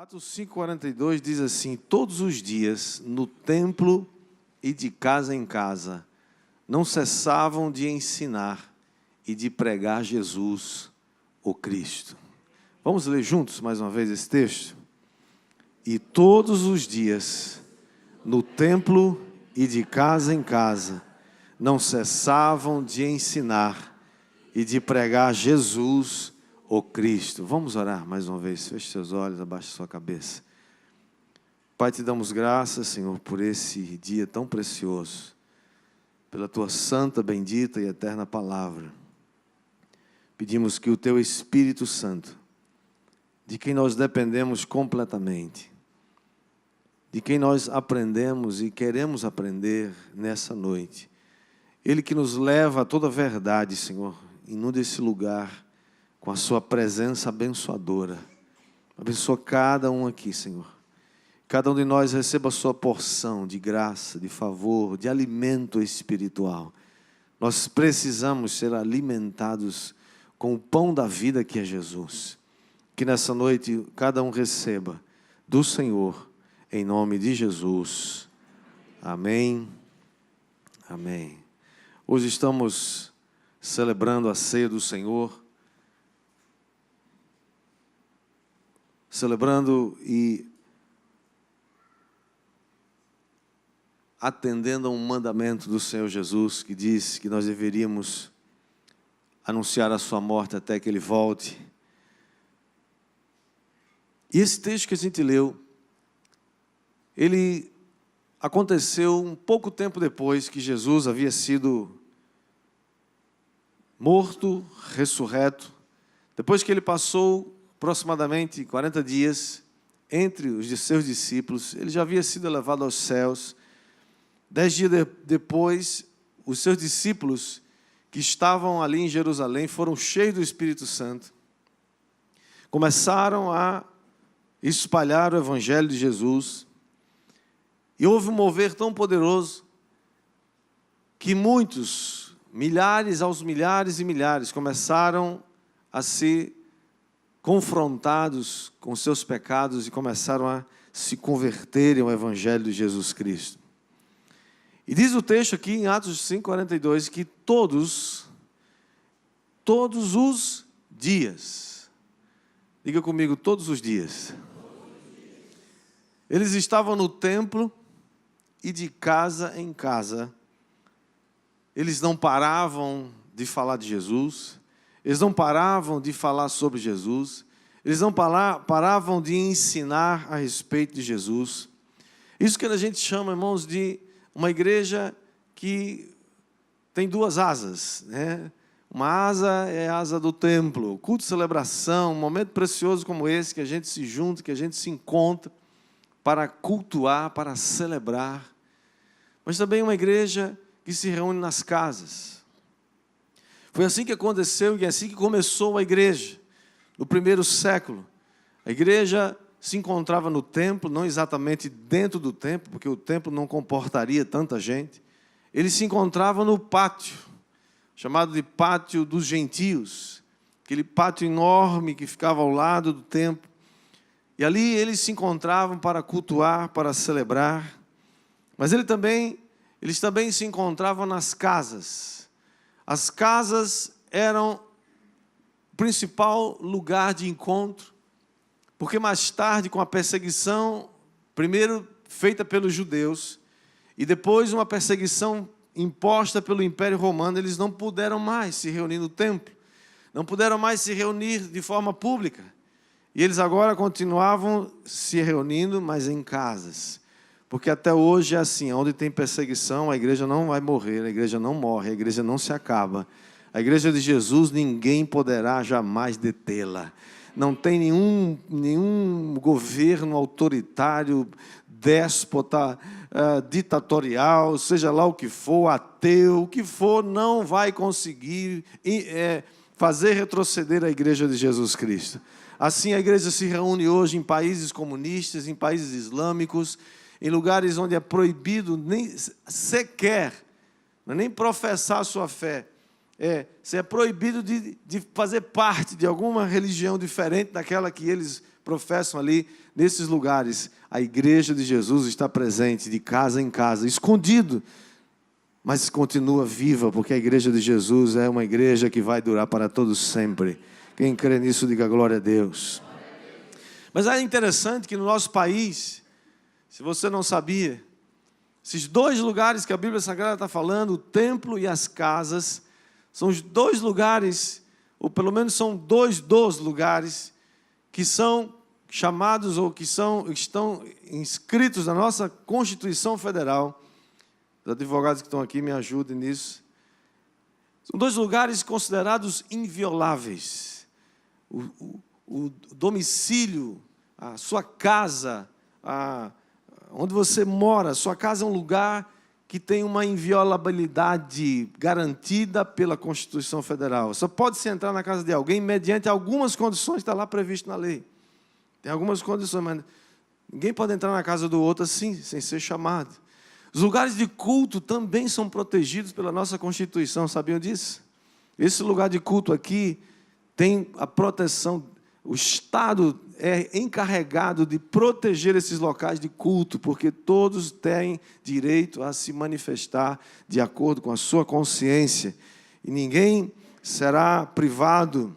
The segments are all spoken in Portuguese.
Atos 5,42 diz assim: todos os dias, no templo e de casa em casa, não cessavam de ensinar e de pregar Jesus, o Cristo. Vamos ler juntos mais uma vez esse texto? E todos os dias, no templo e de casa em casa, não cessavam de ensinar e de pregar Jesus, o Cristo. Vamos orar mais uma vez. Feche seus olhos, abaixe sua cabeça. Pai, te damos graças, Senhor, por esse dia tão precioso, pela tua santa, bendita e eterna palavra. Pedimos que o teu Espírito Santo, de quem nós dependemos completamente, de quem nós aprendemos e queremos aprender nessa noite, Ele que nos leva a toda a verdade, Senhor, inunde esse lugar com a sua presença abençoadora. Abençoa cada um aqui, Senhor. Cada um de nós receba a sua porção de graça, de favor, de alimento espiritual. Nós precisamos ser alimentados com o pão da vida que é Jesus. Que nessa noite cada um receba do Senhor, em nome de Jesus. Amém. Amém. Hoje estamos celebrando a ceia do Senhor. Celebrando e atendendo a um mandamento do Senhor Jesus, que diz que nós deveríamos anunciar a sua morte até que Ele volte. E esse texto que a gente leu, ele aconteceu um pouco tempo depois que Jesus havia sido morto, ressurreto, depois que Ele passou aproximadamente 40 dias entre os seus discípulos. Ele já havia sido elevado aos céus. 10 dias depois, os seus discípulos que estavam ali em Jerusalém foram cheios do Espírito Santo. Começaram a espalhar o Evangelho de Jesus. E houve um mover tão poderoso que muitos, milhares aos milhares e milhares, começaram a se confrontados com seus pecados e começaram a se converterem ao Evangelho de Jesus Cristo. E diz o texto aqui em Atos 5,42 que todos os dias, diga comigo, todos os dias, eles estavam no templo e de casa em casa, eles não paravam de falar de Jesus, eles não paravam de falar sobre Jesus, eles não paravam de ensinar a respeito de Jesus. Isso que a gente chama, irmãos, de uma igreja que tem duas asas, né? Uma asa é a asa do templo, culto de celebração, um momento precioso como esse, que a gente se junta, que a gente se encontra para cultuar, para celebrar. Mas também uma igreja que se reúne nas casas. Foi assim que aconteceu e é assim que começou a igreja. No primeiro século, a igreja se encontrava no templo, não exatamente dentro do templo, porque o templo não comportaria tanta gente. Ele se encontrava no pátio, chamado de pátio dos gentios, aquele pátio enorme que ficava ao lado do templo. E ali eles se encontravam para cultuar, para celebrar. Mas eles também se encontravam nas casas. As casas eram o principal lugar de encontro, porque mais tarde, com a perseguição, primeiro feita pelos judeus, e depois uma perseguição imposta pelo Império Romano, eles não puderam mais se reunir no templo, não puderam mais se reunir de forma pública. E eles agora continuavam se reunindo, mas em casas. Porque até hoje é assim, onde tem perseguição, a igreja não vai morrer, a igreja não morre, a igreja não se acaba. A igreja de Jesus, ninguém poderá jamais detê-la. Não tem nenhum governo autoritário, déspota, ditatorial, seja lá o que for, ateu, o que for, não vai conseguir fazer retroceder a igreja de Jesus Cristo. Assim, a igreja se reúne hoje em países comunistas, em países islâmicos, em lugares onde é proibido nem sequer, nem professar a sua fé. Você é proibido de fazer parte de alguma religião diferente daquela que eles professam ali, nesses lugares, a igreja de Jesus está presente, de casa em casa, escondido, mas continua viva, porque a igreja de Jesus é uma igreja que vai durar para todos sempre. Quem crê nisso, diga glória a Deus. Mas é interessante que no nosso país, se você não sabia, esses dois lugares que a Bíblia Sagrada está falando, o templo e as casas, são os dois lugares, ou pelo menos são dois dos lugares, que são chamados ou que estão inscritos na nossa Constituição Federal. Os advogados que estão aqui me ajudem nisso. São dois lugares considerados invioláveis. O domicílio, a sua casa, onde você mora, sua casa é um lugar que tem uma inviolabilidade garantida pela Constituição Federal. Só pode-se entrar na casa de alguém mediante algumas condições que está lá previsto na lei. Tem algumas condições, mas ninguém pode entrar na casa do outro assim, sem ser chamado. Os lugares de culto também são protegidos pela nossa Constituição, sabiam disso? Esse lugar de culto aqui tem a proteção, o Estado é encarregado de proteger esses locais de culto, porque todos têm direito a se manifestar de acordo com a sua consciência, e ninguém será privado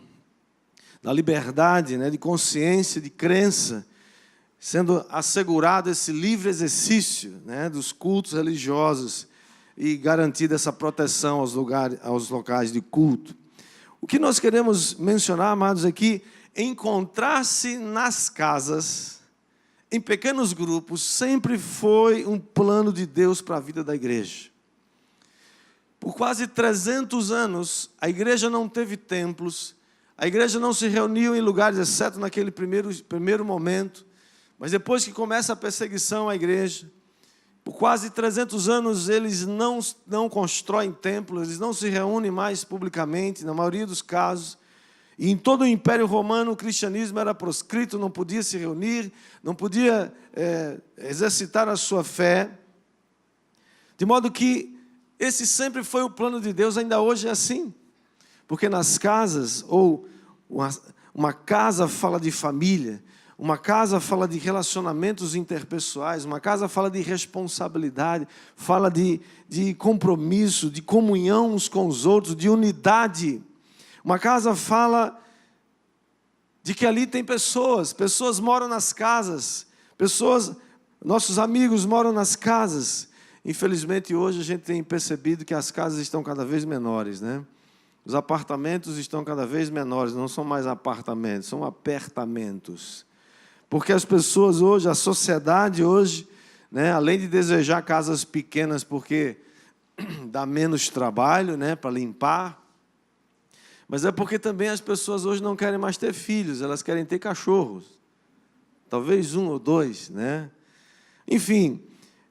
da liberdade, de consciência, de crença, sendo assegurado esse livre exercício dos cultos religiosos e garantida essa proteção aos locais de culto. O que nós queremos mencionar, amados, aqui, encontrar-se nas casas, em pequenos grupos, sempre foi um plano de Deus para a vida da igreja. Por quase 300 anos, a igreja não teve templos, a igreja não se reuniu em lugares, exceto naquele primeiro momento. Mas depois que começa a perseguição à igreja, por quase 300 anos eles não constroem templos, eles não se reúnem mais publicamente, na maioria dos casos. E em todo o Império Romano o cristianismo era proscrito, não podia se reunir, não podia exercitar a sua fé. De modo que esse sempre foi o plano de Deus, ainda hoje é assim. Porque nas casas, ou uma casa fala de família, uma casa fala de relacionamentos interpessoais, uma casa fala de responsabilidade, fala de compromisso, de comunhão uns com os outros, de unidade. Uma casa fala de que ali tem pessoas moram nas casas, nossos amigos moram nas casas. Infelizmente hoje a gente tem percebido que as casas estão cada vez menores, Os apartamentos estão cada vez menores, não são mais apartamentos, são apertamentos. Porque as pessoas hoje, a sociedade hoje, além de desejar casas pequenas porque dá menos trabalho para limpar, mas é porque também as pessoas hoje não querem mais ter filhos, elas querem ter cachorros. Talvez 1 ou 2, Enfim,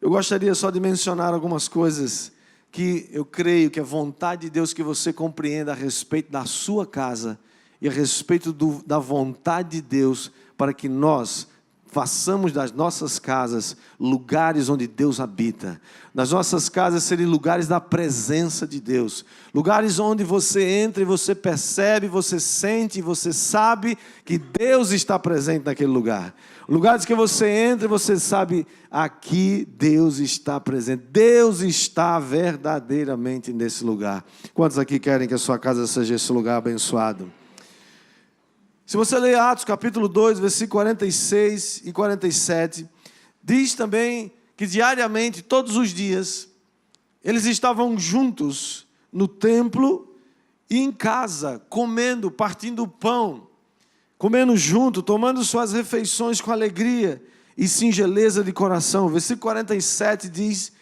eu gostaria só de mencionar algumas coisas que eu creio que é vontade de Deus que você compreenda a respeito da sua casa e a respeito da vontade de Deus para que nós façamos das nossas casas lugares onde Deus habita. Das nossas casas serem lugares da presença de Deus. Lugares onde você entra e você percebe, você sente, você sabe que Deus está presente naquele lugar. Lugares que você entra e você sabe, aqui Deus está presente. Deus está verdadeiramente nesse lugar. Quantos aqui querem que a sua casa seja esse lugar abençoado? Se você ler Atos capítulo 2, versículo 46 e 47, diz também que diariamente, todos os dias, eles estavam juntos no templo e em casa, comendo, partindo o pão, comendo junto, tomando suas refeições com alegria e singeleza de coração. O versículo 47 diz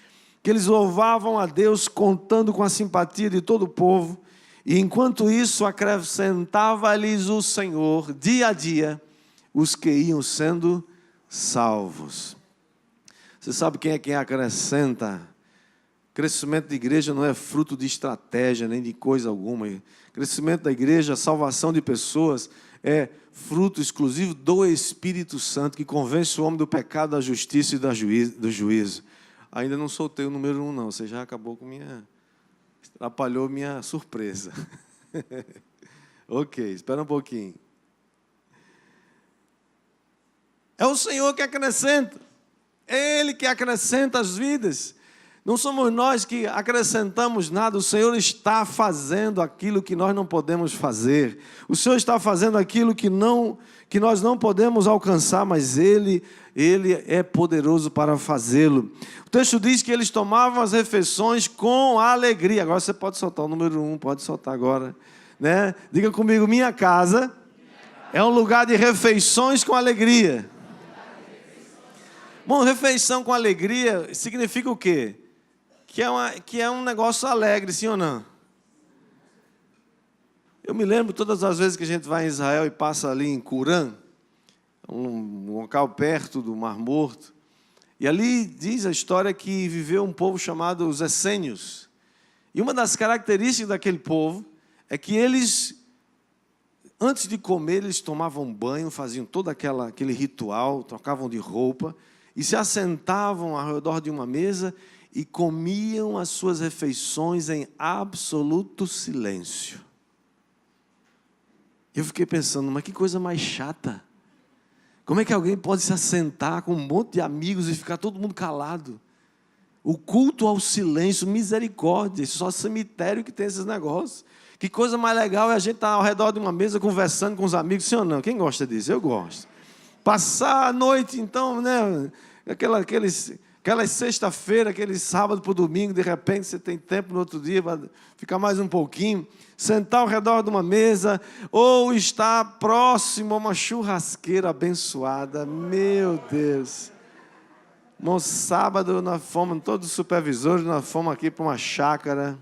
que eles louvavam a Deus contando com a simpatia de todo o povo. E enquanto isso, acrescentava-lhes o Senhor, dia a dia, os que iam sendo salvos. Você sabe quem acrescenta? Crescimento de igreja não é fruto de estratégia, nem de coisa alguma. Crescimento da igreja, a salvação de pessoas, é fruto exclusivo do Espírito Santo, que convence o homem do pecado, da justiça e do juízo. Ainda não soltei o número 1, não. Você já acabou com atrapalhou minha surpresa. Ok, espera um pouquinho. É o Senhor que acrescenta. É Ele que acrescenta as vidas. Não somos nós que acrescentamos nada. O Senhor está fazendo aquilo que nós não podemos fazer. O Senhor está fazendo aquilo que nós não podemos alcançar, mas Ele é poderoso para fazê-lo. O texto diz que eles tomavam as refeições com alegria. Agora você pode soltar o número 1, pode soltar agora, né? Diga comigo, minha casa é um lugar de refeições com alegria. Bom, refeição com alegria significa o quê? Que é um negócio alegre, sim ou não? Eu me lembro todas as vezes que a gente vai em Israel e passa ali em Curã, um local perto do Mar Morto, e ali diz a história que viveu um povo chamado os essênios. E uma das características daquele povo é que eles, antes de comer, eles tomavam banho, faziam todo aquele ritual, trocavam de roupa e se assentavam ao redor de uma mesa e comiam as suas refeições em absoluto silêncio. Eu fiquei pensando, mas que coisa mais chata. Como é que alguém pode se assentar com um monte de amigos e ficar todo mundo calado? O culto ao silêncio, misericórdia, só cemitério que tem esses negócios. Que coisa mais legal é a gente estar ao redor de uma mesa conversando com os amigos, sim ou não? Quem gosta disso? Eu gosto. Passar a noite, então, né? Aquela sexta-feira, aquele sábado para o domingo, de repente você tem tempo no outro dia para ficar mais um pouquinho, sentar ao redor de uma mesa, ou estar próximo a uma churrasqueira abençoada. Meu Deus! No sábado nós fomos, todos os supervisores, nós fomos aqui para uma chácara,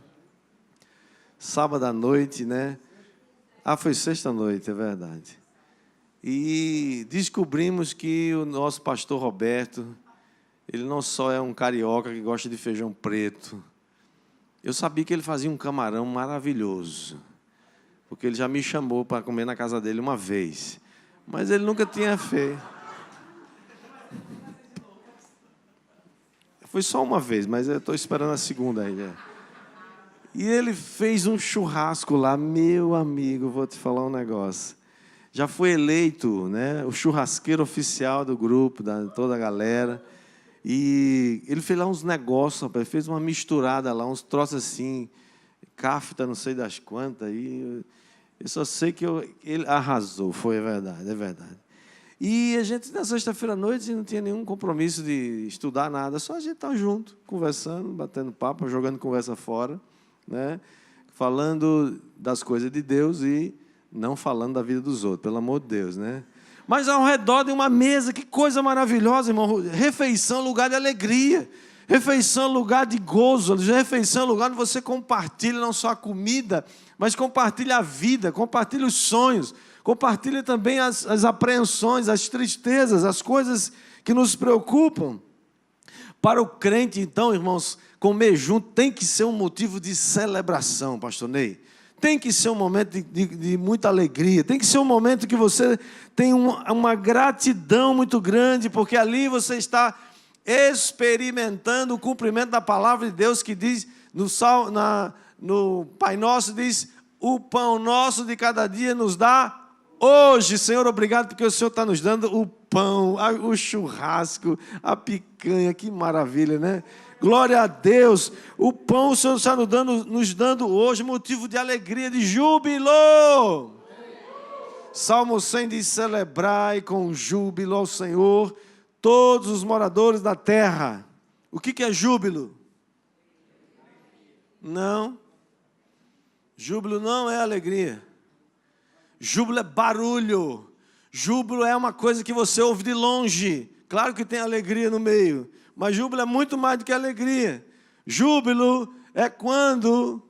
sábado à noite, né? Foi sexta-noite, é verdade. E descobrimos que o nosso pastor Roberto, ele não só é um carioca que gosta de feijão preto. Eu sabia que ele fazia um camarão maravilhoso, porque ele já me chamou para comer na casa dele uma vez, mas ele nunca tinha feito. Foi só uma vez, mas eu estou esperando a segunda ainda. E ele fez um churrasco lá, meu amigo, vou te falar um negócio. Já foi eleito, né, o churrasqueiro oficial do grupo, da toda a galera. E ele fez lá uns negócios, rapaz, fez uma misturada lá, uns troços assim, cafta, não sei das quantas. E eu só sei que ele arrasou, é verdade. E a gente, na sexta-feira à noite, não tinha nenhum compromisso de estudar nada, só a gente estava junto, conversando, batendo papo, jogando conversa fora, né? Falando das coisas de Deus e não falando da vida dos outros, pelo amor de Deus, né? Mas ao redor de uma mesa, que coisa maravilhosa, irmão. Refeição, lugar de alegria. Refeição, lugar de gozo. Refeição, lugar onde você compartilha não só a comida, mas compartilha a vida, compartilha os sonhos, compartilha também as apreensões, as tristezas, as coisas que nos preocupam. Para o crente, então, irmãos, comer junto tem que ser um motivo de celebração, pastor Ney. Tem que ser um momento de muita alegria. Tem que ser um momento que você tem uma gratidão muito grande, porque ali você está experimentando o cumprimento da palavra de Deus, que diz, no Pai Nosso, diz, o pão nosso de cada dia nos dá hoje. Senhor, obrigado, porque o Senhor está nos dando o pão, o churrasco, a picanha, que maravilha, né? Glória a Deus, o pão o Senhor está nos dando hoje, motivo de alegria, de júbilo. Salmo 100 diz, celebrai com júbilo ao Senhor, todos os moradores da terra. O que é júbilo? Não. Júbilo não é alegria. Júbilo é barulho. Júbilo é uma coisa que você ouve de longe. Claro que tem alegria no meio, mas júbilo é muito mais do que alegria. Júbilo é quando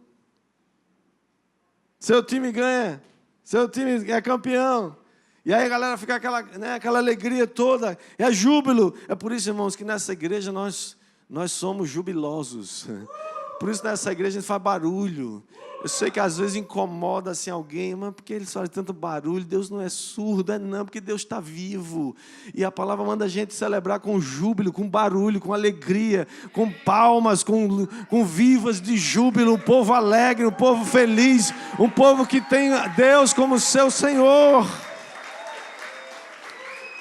seu time ganha, seu time é campeão. E aí a galera fica aquela alegria toda. É júbilo. É por isso, irmãos, que nessa igreja nós somos jubilosos. Por isso nessa igreja a gente faz barulho. Eu sei que às vezes incomoda assim alguém, mas porque ele faz tanto barulho? Deus não é surdo, não, porque Deus está vivo. E a palavra manda a gente celebrar com júbilo, com barulho, com alegria, com palmas, com vivas de júbilo. Um povo alegre, um povo feliz, um povo que tem Deus como seu Senhor.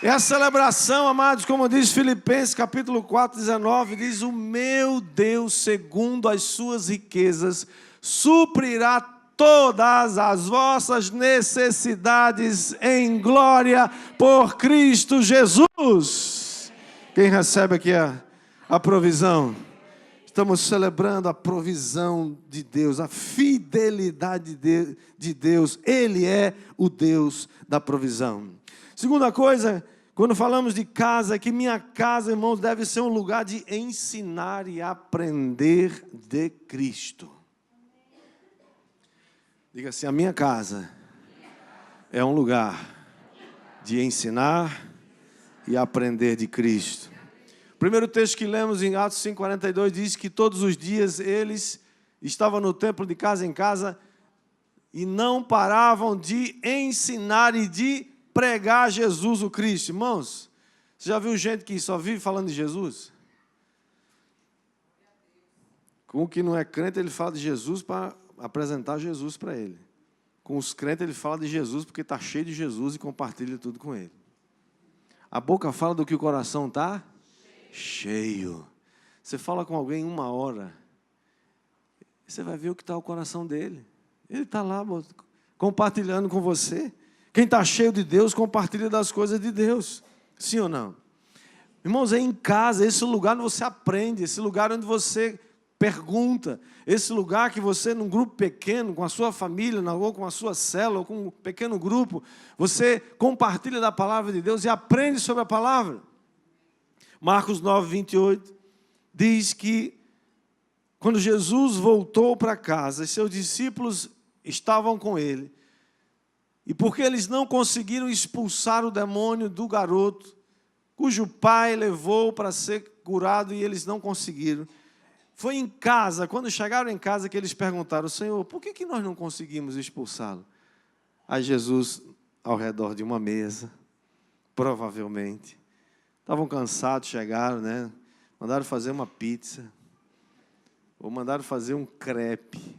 É a celebração, amados, como diz Filipenses capítulo 4, 19, diz: o meu Deus, segundo as suas riquezas, suprirá todas as vossas necessidades em glória por Cristo Jesus. Quem recebe aqui a provisão? Estamos celebrando a provisão de Deus, a fidelidade de Deus. Ele é o Deus da provisão. Segunda coisa, quando falamos de casa, é que minha casa, irmãos, deve ser um lugar de ensinar e aprender de Cristo. Diga assim: a minha casa é um lugar de ensinar e aprender de Cristo. O primeiro texto que lemos em Atos 5,42 diz que todos os dias eles estavam no templo de casa em casa e não paravam de ensinar e de pregar Jesus o Cristo. Irmãos, você já viu gente que só vive falando de Jesus? Com o que não é crente, ele fala de Jesus para apresentar Jesus para ele. Com os crentes, ele fala de Jesus porque está cheio de Jesus e compartilha tudo com ele. A boca fala do que o coração está cheio. Você fala com alguém 1 hora, você vai ver o que está o coração dele. Ele está lá compartilhando com você. Quem está cheio de Deus, compartilha das coisas de Deus. Sim ou não? Irmãos, é em casa, esse lugar onde você aprende, esse lugar onde você pergunta, esse lugar que você, num grupo pequeno, com a sua família, ou com a sua célula, ou com um pequeno grupo, você compartilha da palavra de Deus e aprende sobre a palavra. Marcos 9, 28, diz que quando Jesus voltou para casa, seus discípulos estavam com ele, e porque eles não conseguiram expulsar o demônio do garoto, cujo pai levou para ser curado, e eles não conseguiram, foi em casa, quando chegaram em casa, que eles perguntaram: Senhor, por que nós não conseguimos expulsá-lo? Aí Jesus, ao redor de uma mesa, provavelmente, estavam cansados, chegaram, né? Mandaram fazer uma pizza, ou mandaram fazer um crepe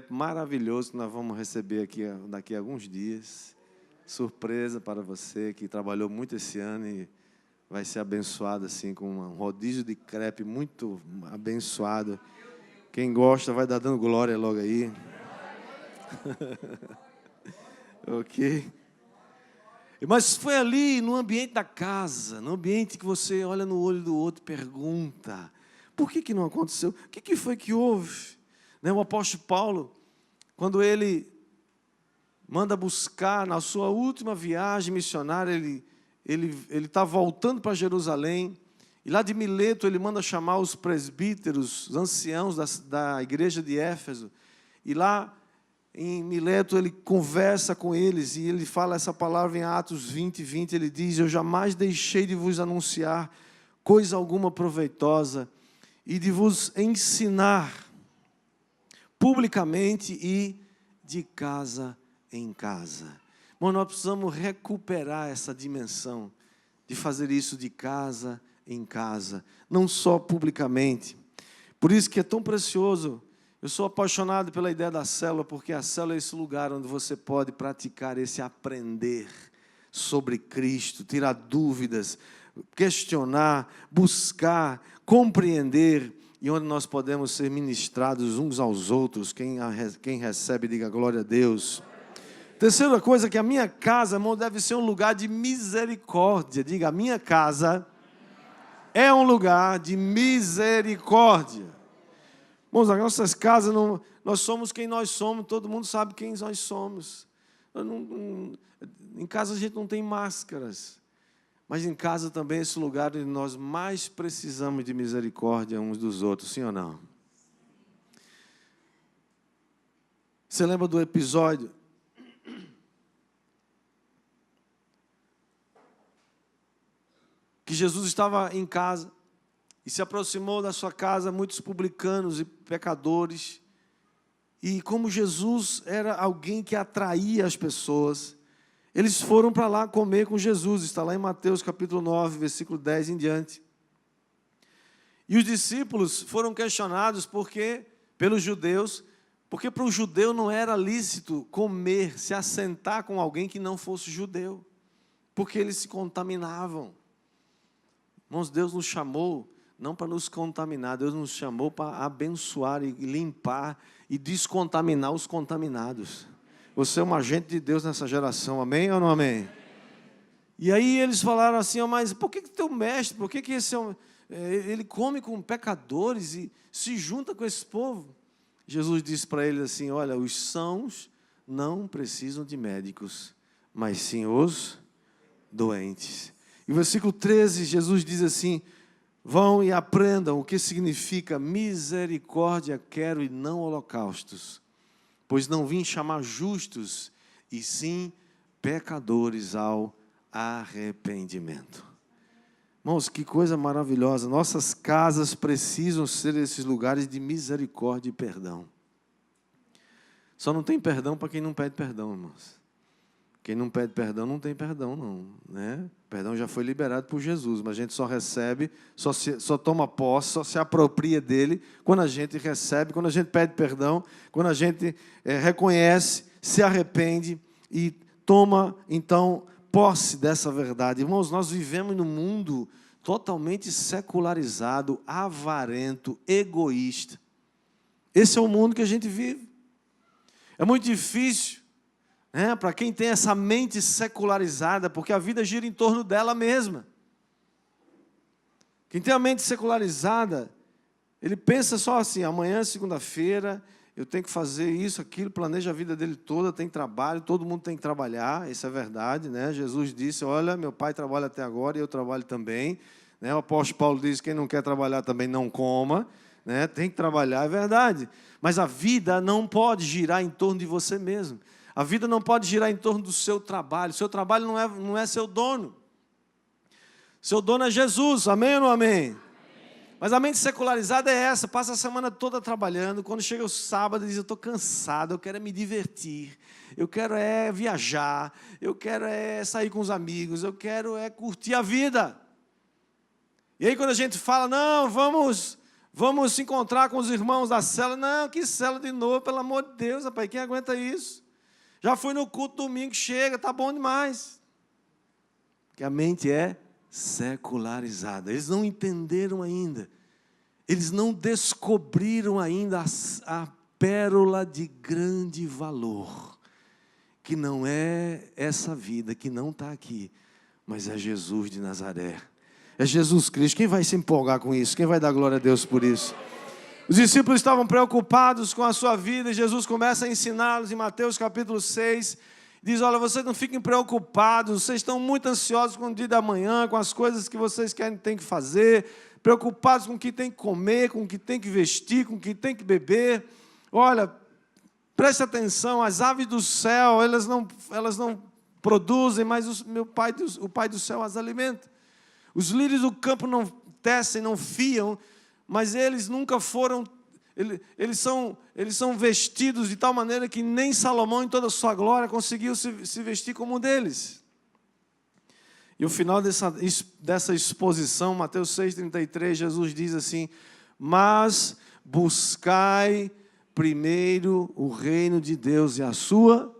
maravilhoso que nós vamos receber aqui daqui a alguns dias. Surpresa para você que trabalhou muito esse ano e vai ser abençoado assim com um rodízio de crepe muito abençoado. Quem gosta vai dar dando glória logo aí. Ok? Mas foi ali, no ambiente da casa, no ambiente que você olha no olho do outro e pergunta: por que não aconteceu? O que foi que houve? O apóstolo Paulo, quando ele manda buscar na sua última viagem missionária, ele está voltando para Jerusalém, e lá de Mileto ele manda chamar os presbíteros, os anciãos da igreja de Éfeso, e lá em Mileto ele conversa com eles, e ele fala essa palavra em Atos 20, 20, ele diz: eu jamais deixei de vos anunciar coisa alguma proveitosa, e de vos ensinar publicamente e de casa em casa. Mas nós precisamos recuperar essa dimensão de fazer isso de casa em casa, não só publicamente. Por isso que é tão precioso. Eu sou apaixonado pela ideia da célula, porque a célula é esse lugar onde você pode praticar esse aprender sobre Cristo, tirar dúvidas, questionar, buscar, compreender, e onde nós podemos ser ministrados uns aos outros. Quem recebe, diga glória a Deus. Terceira coisa, que a minha casa, irmão, deve ser um lugar de misericórdia. Diga: a minha casa é um lugar de misericórdia. Irmãos, as nossas casas, nós somos quem nós somos, todo mundo sabe quem nós somos. Em casa a gente não tem máscaras, mas em casa também é esse lugar onde nós mais precisamos de misericórdia uns dos outros, sim ou não? Você lembra do episódio que Jesus estava em casa e se aproximou da sua casa muitos publicanos e pecadores, e como Jesus era alguém que atraía as pessoas, eles foram para lá comer com Jesus. Está lá em Mateus capítulo 9, versículo 10 em diante. E os discípulos foram questionados pelos judeus, porque para o judeu não era lícito comer, se assentar com alguém que não fosse judeu. porque eles se contaminavam. Irmãos, Deus nos chamou não para nos contaminar, Deus nos chamou para abençoar e limpar e descontaminar os contaminados. Você é um agente de Deus nessa geração, amém ou não amém? E aí eles falaram assim, mas por que teu mestre, por que esse ele come com pecadores e se junta com esse povo? Jesus disse para eles assim, olha, os sãos não precisam de médicos, mas sim os doentes. E o versículo 13, Jesus diz assim, vão e aprendam o que significa misericórdia quero e não holocaustos, pois não vim chamar justos, e sim pecadores ao arrependimento. Irmãos, que coisa maravilhosa. Nossas casas precisam ser esses lugares de misericórdia e perdão. Só não tem perdão para quem não pede perdão, irmãos. Quem não pede perdão não tem perdão, não, né? Perdão já foi liberado por Jesus, mas a gente só recebe, só toma posse, só se apropria dele quando a gente recebe, quando a gente pede perdão, quando a gente reconhece, se arrepende e toma, então, posse dessa verdade. Irmãos, nós vivemos num mundo totalmente secularizado, avarento, egoísta. Esse é o mundo que a gente vive. É muito difícil, para quem tem essa mente secularizada, porque a vida gira em torno dela mesma. Quem tem a mente secularizada, ele pensa só assim, amanhã é segunda-feira, eu tenho que fazer isso, aquilo, planeja a vida dele toda, tem trabalho, todo mundo tem que trabalhar, isso é verdade, né? Jesus disse, olha, meu pai trabalha até agora e eu trabalho também. Né? O apóstolo Paulo diz, quem não quer trabalhar também não coma, né? Tem que trabalhar, é verdade. Mas a vida não pode girar em torno de você mesmo. A vida não pode girar em torno do seu trabalho. Seu trabalho não é seu dono. Seu dono é Jesus, amém ou não amém? Mas a mente secularizada é essa, passa a semana toda trabalhando, quando chega o sábado diz, eu estou cansado, eu quero me divertir, eu quero viajar, eu quero sair com os amigos, eu quero curtir a vida. E aí quando a gente fala, não, vamos se encontrar com os irmãos da célula, não, que célula de novo, pelo amor de Deus, rapaz, quem aguenta isso? Já fui no culto domingo, chega, está bom demais. Porque a mente é secularizada. Eles não entenderam ainda. Eles não descobriram ainda a pérola de grande valor. Que não é essa vida, que não está aqui. Mas é Jesus de Nazaré. É Jesus Cristo. Quem vai se empolgar com isso? Quem vai dar glória a Deus por isso? Os discípulos estavam preocupados com a sua vida e Jesus começa a ensiná-los em Mateus capítulo 6. Diz, olha, vocês não fiquem preocupados, vocês estão muito ansiosos com o dia da manhã, com as coisas que vocês têm que fazer, preocupados com o que tem que comer, com o que tem que vestir, com o que tem que beber. Olha, preste atenção, as aves do céu, elas não produzem, mas o Pai do céu as alimenta. Os lírios do campo não tecem, não fiam, mas eles nunca foram, eles são vestidos de tal maneira que nem Salomão em toda a sua glória conseguiu se vestir como um deles. E o final dessa exposição, Mateus 6,33, Jesus diz assim, mas buscai primeiro o reino de Deus e a sua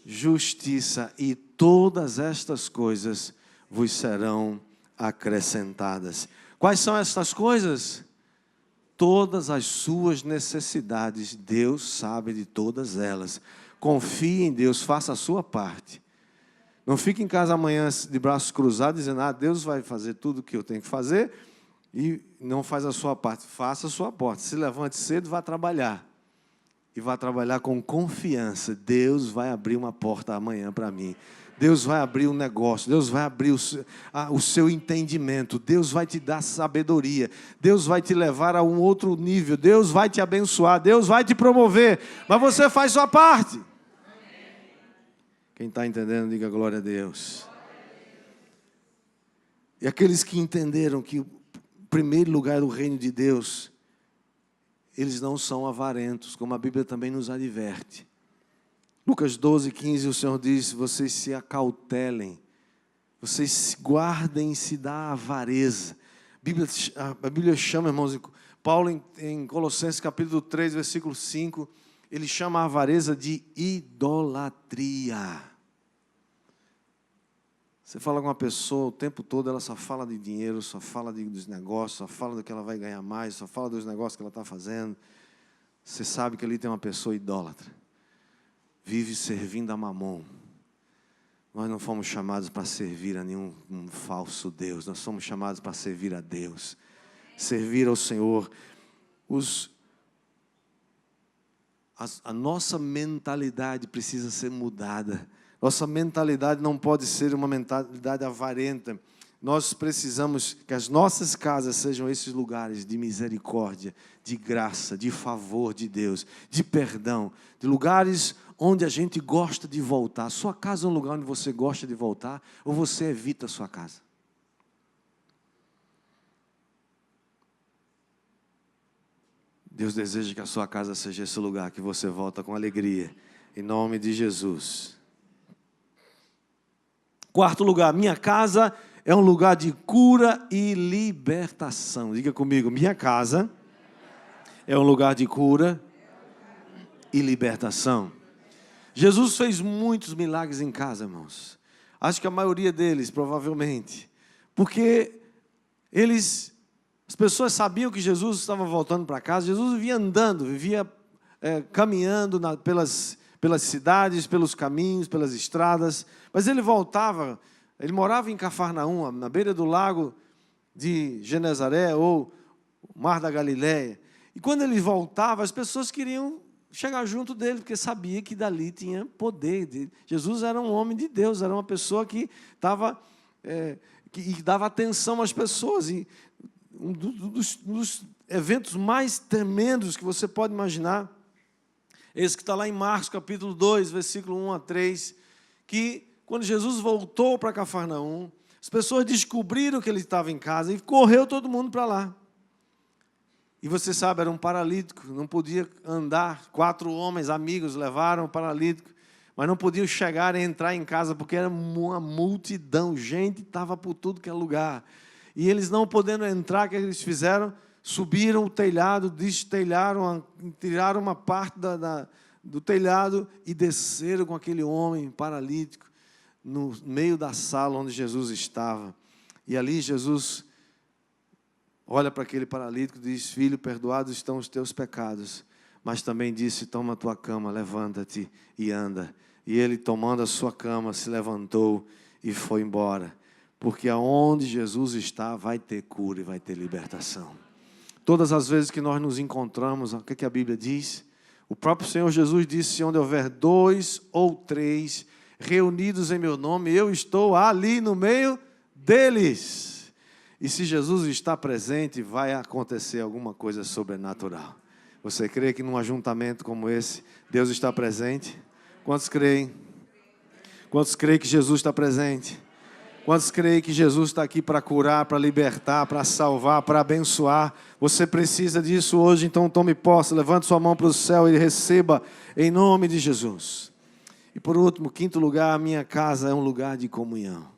justiça, e todas estas coisas vos serão acrescentadas. Quais são estas coisas? Todas as suas necessidades, Deus sabe de todas elas. Confie em Deus, faça a sua parte. Não fique em casa amanhã de braços cruzados, dizendo, Deus vai fazer tudo o que eu tenho que fazer, e não faz a sua parte. Faça a sua parte. Se levante cedo, vá trabalhar. E vá trabalhar com confiança. Deus vai abrir uma porta amanhã para mim. Deus vai abrir um negócio, Deus vai abrir o seu entendimento, Deus vai te dar sabedoria, Deus vai te levar a um outro nível, Deus vai te abençoar, Deus vai te promover, mas você faz sua parte. Quem está entendendo, diga glória a Deus. E aqueles que entenderam que o primeiro lugar do reino de Deus, eles não são avarentos, como a Bíblia também nos adverte. Lucas 12:15, o Senhor diz, vocês se acautelem, vocês se guardem-se da avareza. A Bíblia chama, irmãos, Paulo em Colossenses capítulo 3, versículo 5, ele chama a avareza de idolatria. Você fala com uma pessoa o tempo todo, ela só fala de dinheiro, só fala dos negócios, só fala do que ela vai ganhar mais, só fala dos negócios que ela está fazendo. Você sabe que ali tem uma pessoa idólatra. Vive servindo a Mamon. Nós não fomos chamados para servir a nenhum falso Deus. Nós somos chamados para servir a Deus. Servir ao Senhor. A nossa mentalidade precisa ser mudada. Nossa mentalidade não pode ser uma mentalidade avarenta. Nós precisamos que as nossas casas sejam esses lugares de misericórdia, de graça, de favor de Deus, de perdão, de lugares onde a gente gosta de voltar. Sua casa é um lugar onde você gosta de voltar ou você evita a sua casa? Deus deseja que a sua casa seja esse lugar que você volta com alegria, em nome de Jesus. Quarto lugar, minha casa é um lugar de cura e libertação. Diga comigo, minha casa é um lugar de cura e libertação. Jesus fez muitos milagres em casa, irmãos. Acho que a maioria deles, provavelmente, porque as pessoas sabiam que Jesus estava voltando para casa. Jesus vivia andando, vivia caminhando pelas cidades, pelos caminhos, pelas estradas. Mas ele voltava, ele morava em Cafarnaum, na beira do lago de Genezaré ou Mar da Galileia. E quando ele voltava, as pessoas queriam chegar junto dele, porque sabia que dali tinha poder. Jesus era um homem de Deus, era uma pessoa que dava atenção às pessoas. E um dos eventos mais tremendos que você pode imaginar, esse que está lá em Marcos capítulo 2, versículo 1 a 3, que quando Jesus voltou para Cafarnaum, as pessoas descobriram que ele estava em casa e correu todo mundo para lá. E você sabe, era um paralítico, não podia andar. 4 homens, amigos, levaram o paralítico, mas não podiam chegar e entrar em casa, porque era uma multidão, gente estava por tudo que é lugar. E eles não podendo entrar, o que eles fizeram? Subiram o telhado, destelharam, tiraram uma parte do telhado e desceram com aquele homem paralítico no meio da sala onde Jesus estava. E ali Jesus olha para aquele paralítico e diz: filho, perdoados estão os teus pecados. Mas também disse: toma a tua cama, levanta-te e anda. E ele, tomando a sua cama, se levantou e foi embora. Porque aonde Jesus está, vai ter cura e vai ter libertação. Todas as vezes que nós nos encontramos, o que a Bíblia diz? O próprio Senhor Jesus disse: onde houver 2 ou 3 reunidos em meu nome, eu estou ali no meio deles. E se Jesus está presente, vai acontecer alguma coisa sobrenatural. Você crê que num ajuntamento como esse, Deus está presente? Quantos creem? Quantos creem que Jesus está presente? Quantos creem que Jesus está aqui para curar, para libertar, para salvar, para abençoar? Você precisa disso hoje, então tome posse, levante sua mão para o céu e receba em nome de Jesus. E por último, quinto lugar, a minha casa é um lugar de comunhão.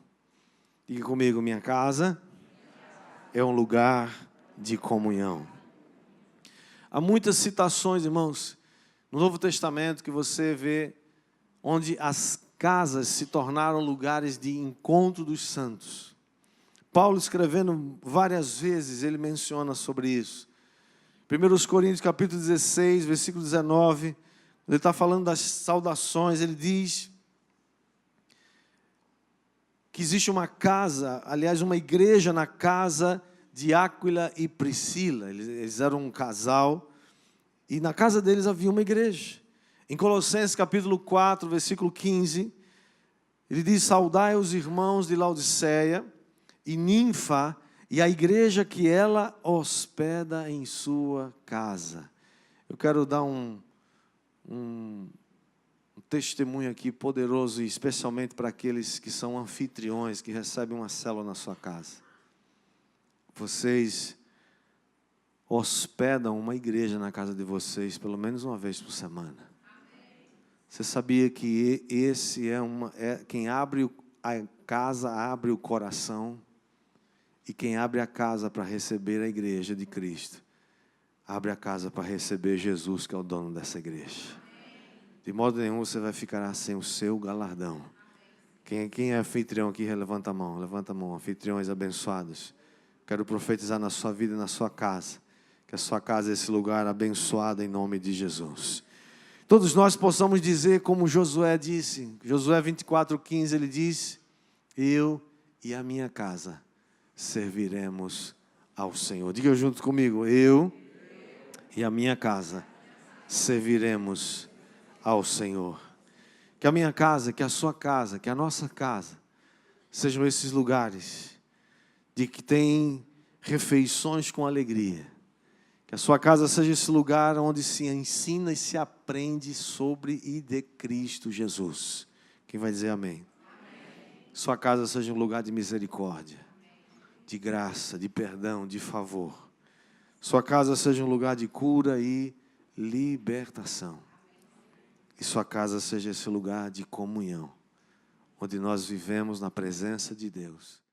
Diga comigo, minha casa é um lugar de comunhão. Há muitas citações, irmãos, no Novo Testamento que você vê onde as casas se tornaram lugares de encontro dos santos. Paulo, escrevendo várias vezes, ele menciona sobre isso. 1 Coríntios capítulo 16, versículo 19, ele está falando das saudações, ele diz que existe uma casa, aliás, uma igreja na casa de Áquila e Priscila. Eles eram um casal e na casa deles havia uma igreja. Em Colossenses capítulo 4, versículo 15, ele diz: saudai os irmãos de Laodiceia e Ninfa e a igreja que ela hospeda em sua casa. Eu quero dar um testemunho aqui poderoso, e especialmente para aqueles que são anfitriões, que recebem uma célula na sua casa. Vocês hospedam uma igreja na casa de vocês pelo menos uma vez por semana. Você sabia que esse quem abre a casa, abre o coração, e quem abre a casa para receber a igreja de Cristo, abre a casa para receber Jesus, que é o dono dessa igreja. De modo nenhum você vai ficar sem o seu galardão. Quem é anfitrião aqui, levanta a mão, anfitriões abençoados. Quero profetizar na sua vida e na sua casa, que a sua casa é esse lugar abençoado em nome de Jesus. Todos nós possamos dizer como Josué disse, Josué 24:15, ele diz: eu e a minha casa serviremos ao Senhor. Diga junto comigo: eu e a minha casa serviremos ao Senhor. Que a minha casa, que a sua casa, que a nossa casa sejam esses lugares de que tem refeições com alegria. Que a sua casa seja esse lugar onde se ensina e se aprende sobre e de Cristo Jesus. Quem vai dizer amém? Amém. Sua casa seja um lugar de misericórdia, de graça, de perdão, de favor. Sua casa seja um lugar de cura e libertação. E sua casa seja esse lugar de comunhão, onde nós vivemos na presença de Deus.